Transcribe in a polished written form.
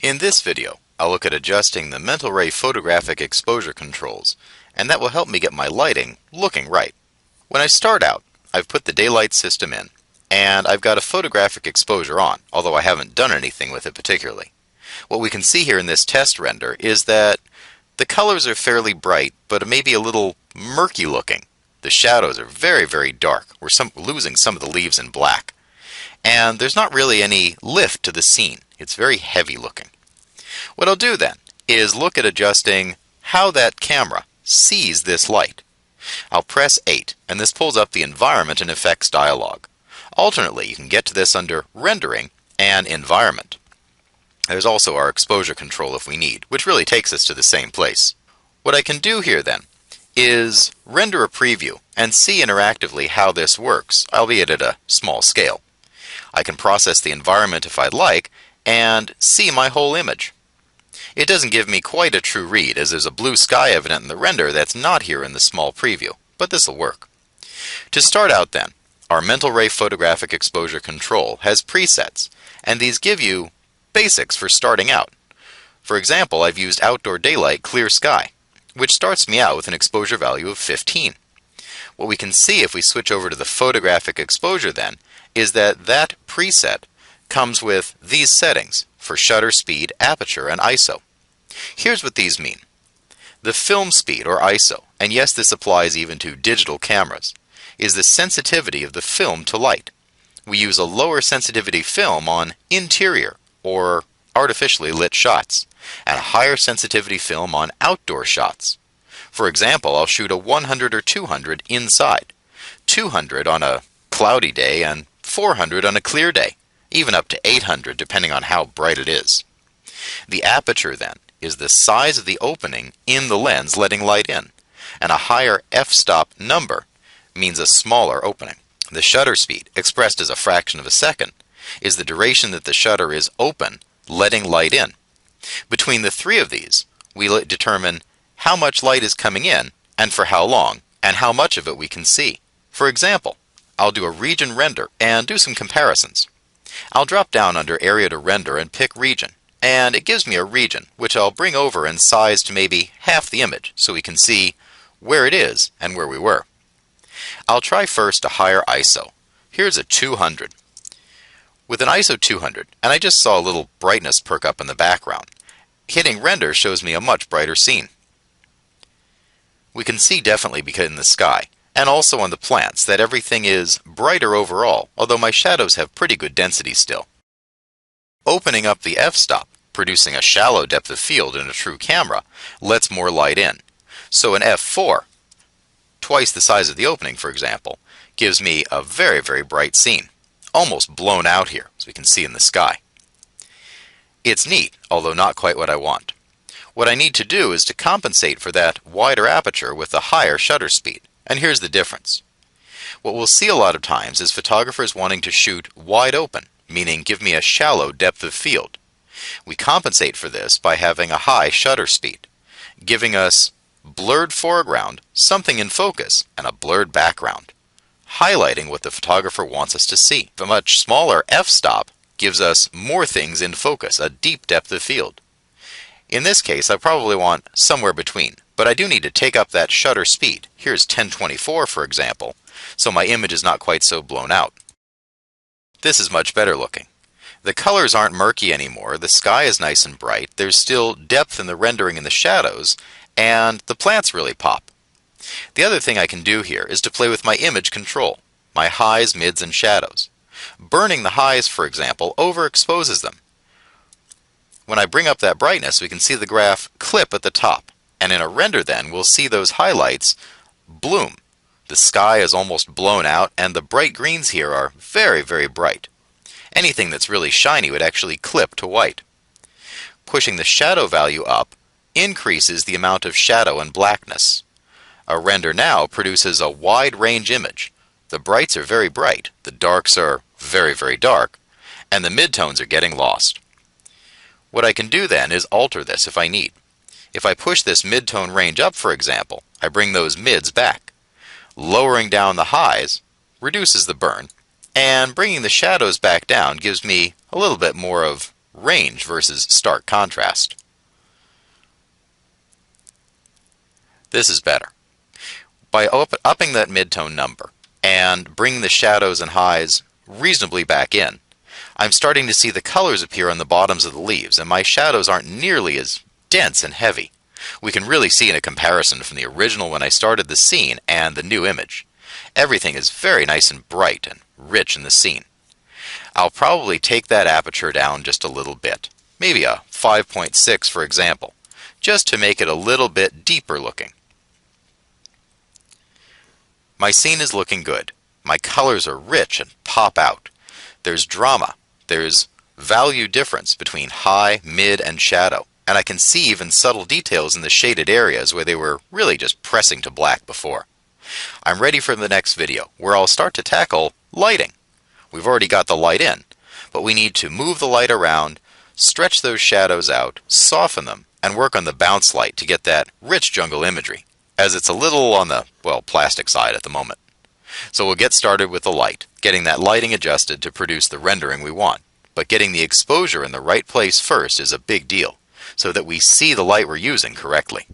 In this video, I'll look at adjusting the Mental Ray photographic exposure controls, and that will help me get my lighting looking right. When I start out, I've put the daylight system in, and I've got a photographic exposure on, although I haven't done anything with it particularly. What we can see here in this test render is that the colors are fairly bright, but maybe a little murky looking. The shadows are very, very dark. We're losing some of the leaves in black. And there's not really any lift to the scene. It's very heavy looking. What I'll do then is look at adjusting how that camera sees this light. I'll press 8, and this pulls up the Environment and Effects dialog. Alternately, you can get to this under Rendering and Environment. There's also our exposure control if we need, which really takes us to the same place. What I can do here then is render a preview and see interactively how this works, albeit at a small scale. I can process the environment if I'd like and see my whole image. It doesn't give me quite a true read, as there's a blue sky evident in the render that's not here in the small preview, but this will work. To start out then, our Mental Ray photographic exposure control has presets, and these give you basics for starting out. For example, I've used Outdoor Daylight Clear Sky, which starts me out with an exposure value of 15. What we can see if we switch over to the photographic exposure then is that that preset comes with these settings for shutter speed, aperture, and ISO. Here's what these mean. The film speed, or ISO, and yes, this applies even to digital cameras, is the sensitivity of the film to light. We use a lower sensitivity film on interior or artificially lit shots, and a higher sensitivity film on outdoor shots. For example, I'll shoot a 100 or 200 inside, 200 on a cloudy day, and 400 on a clear day, even up to 800 depending on how bright it is. The aperture then is the size of the opening in the lens letting light in, and a higher f-stop number means a smaller opening. The shutter speed, expressed as a fraction of a second, is the duration that the shutter is open, letting light in. Between the three of these, we determine how much light is coming in, and for how long, and how much of it we can see. For example, I'll do a region render and do some comparisons. I'll drop down under Area to Render and pick Region, and it gives me a region, which I'll bring over and size to maybe half the image, so we can see where it is and where we were. I'll try first a higher ISO. Here's a 200. With an ISO 200, and I just saw a little brightness perk up in the background, hitting render shows me a much brighter scene. We can see definitely because in the sky, and also on the plants, that everything is brighter overall, although my shadows have pretty good density still. Opening up the f-stop, producing a shallow depth of field in a true camera, lets more light in. So an f4, twice the size of the opening for example, gives me a very, very bright scene. Almost blown out here, as we can see in the sky. It's neat, although not quite what I want. What I need to do is to compensate for that wider aperture with a higher shutter speed, and here's the difference. What we'll see a lot of times is photographers wanting to shoot wide open, meaning give me a shallow depth of field. We compensate for this by having a high shutter speed, giving us blurred foreground, something in focus, and a blurred background, highlighting what the photographer wants us to see. A much smaller f-stop gives us more things in focus, a deep depth of field. In this case, I probably want somewhere between, but I do need to take up that shutter speed. Here's 1024, for example, so my image is not quite so blown out. This is much better looking. The colors aren't murky anymore, the sky is nice and bright, there's still depth in the rendering in the shadows, and the plants really pop. The other thing I can do here is to play with my image control, my highs, mids, and shadows. Burning the highs, for example, overexposes them. When I bring up that brightness, we can see the graph clip at the top, and in a render then, we'll see those highlights bloom. The sky is almost blown out, and the bright greens here are very, very bright. Anything that's really shiny would actually clip to white. Pushing the shadow value up increases the amount of shadow and blackness. A render now produces a wide range image. The brights are very bright, the darks are very, very dark, and the midtones are getting lost. What I can do then is alter this if I need. If I push this midtone range up, for example, I bring those mids back. Lowering down the highs reduces the burn, and bringing the shadows back down gives me a little bit more of range versus stark contrast. This is better. By upping that midtone number and bringing the shadows and highs reasonably back in, I'm starting to see the colors appear on the bottoms of the leaves, and my shadows aren't nearly as dense and heavy. We can really see in a comparison from the original when I started the scene and the new image. Everything is very nice and bright and rich in the scene. I'll probably take that aperture down just a little bit, maybe a 5.6 for example, just to make it a little bit deeper looking. My scene is looking good. My colors are rich and pop out. There's drama. There's value difference between high, mid, and shadow. And I can see even subtle details in the shaded areas where they were really just pressing to black before. I'm ready for the next video, where I'll start to tackle lighting. We've already got the light in, but we need to move the light around, stretch those shadows out, soften them, and work on the bounce light to get that rich jungle imagery, as it's a little on the, plastic side at the moment. So we'll get started with the light, getting that lighting adjusted to produce the rendering we want. But getting the exposure in the right place first is a big deal, so that we see the light we're using correctly.